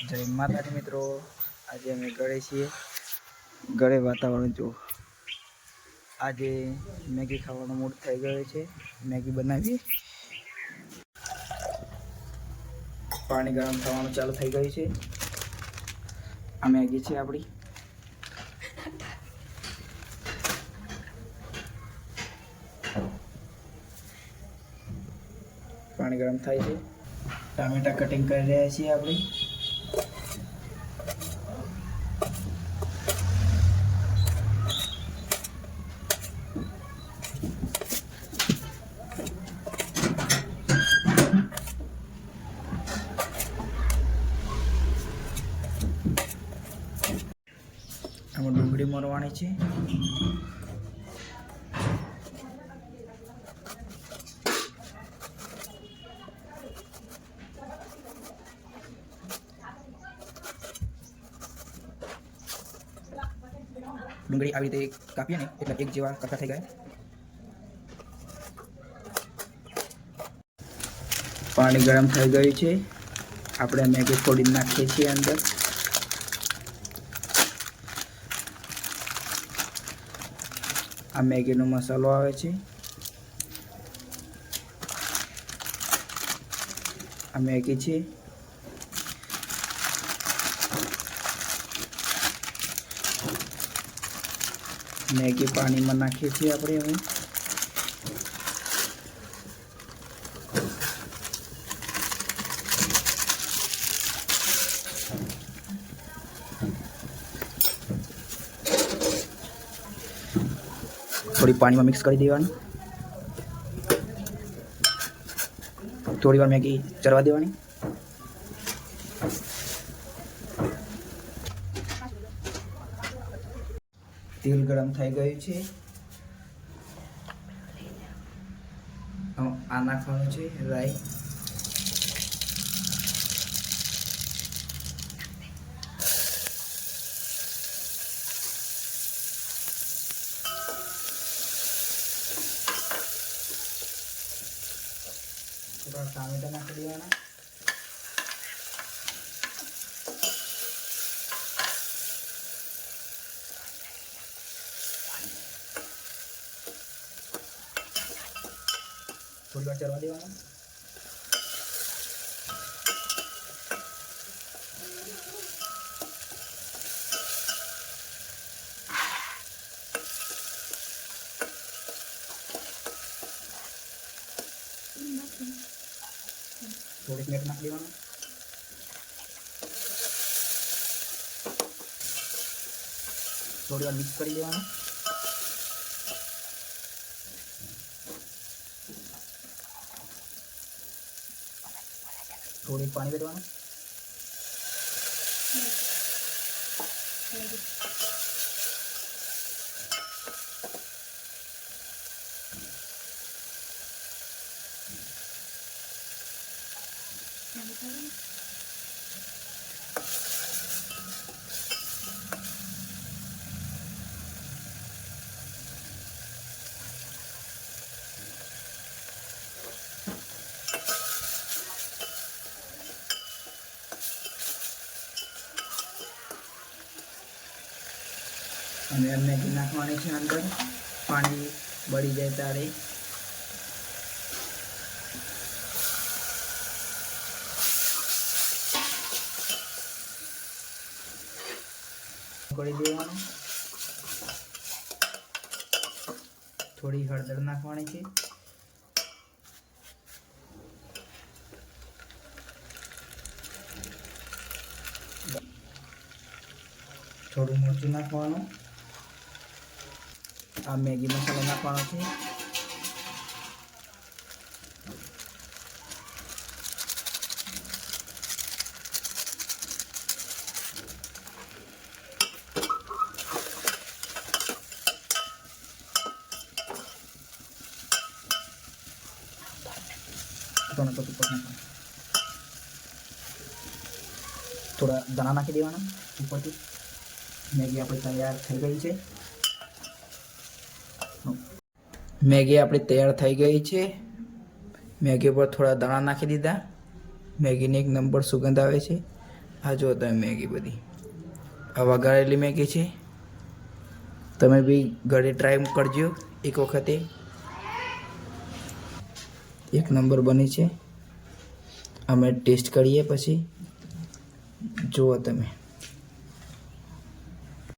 જય માતાજી મિત્રો, આજે અમે ઘરે છીએ. ઘરે વાતાવરણ જો, આજે મેગી ખાવાનો મૂડ થઈ ગયો છે. મેગી બનાવીએ. પાણી ગરમ થવાનું ચાલુ થઈ ગયું છે. આ મેગી છે આપણી. પાણી ગરમ થાય છે. ટામેટા કટિંગ કરી રહ્યા છીએ આપણે. આમાં ડુંગળી મરવાની છે. ડુંગળી આવી રીતે કાપીએ ને એટલે એક જેવા કટકા થઈ ગયા. પાણી ગરમ થઈ ગયું છે. આપણે મેગી ફોડી નાખીએ છીએ અંદર. આ મેગીનો મસાલો આવે છે. આ મેગી છે. મેગી પાણીમાં નાખીએ છીએ આપણે હવે. થોડી પાણીમાં મિક્સ કરી દેવાની. થોડી વાર મેગી ચરવા દેવાની. તેલ ગરમ થઈ ગયું છે. આ નાખવાનું છે રાઈ. થોડા ટામેટા નાખી દેવાના. થોડી વાર ચરવા દેવાના. થોડીક મિનિટ નાખી દેવાના. થોડી વાર મિક્સ કરી દેવાના. થોડી પાણી વેડવાનું. અને મેગી નાખવાની છે અંદર. પાણી બળી જાય ત્યારે. કરી દેવાનું. થોડી હળદર નાખવાની છે. થોડું મરચું નાખવાનું. આ મેગી મસાલો નાખવાનો છે. થોડા દાણા નાખી દેવાના ઉપરથી. મેગી આપણી તૈયાર થઈ ગઈ છે. મેગી આપણી તૈયાર થઈ ગઈ છે. મેગી પર થોડા દાણા નાખી દીધા. મેગીની એક નંબર સુગંધ આવે છે. આ જો તમે મેગી બધી આ વઘારેલી મેગી છે. તમે બી ઘરે ટ્રાય કરજો એક વખતે. એક નંબર બની છે. અમે ટેસ્ટ કરીએ પછી જુઓ તમે.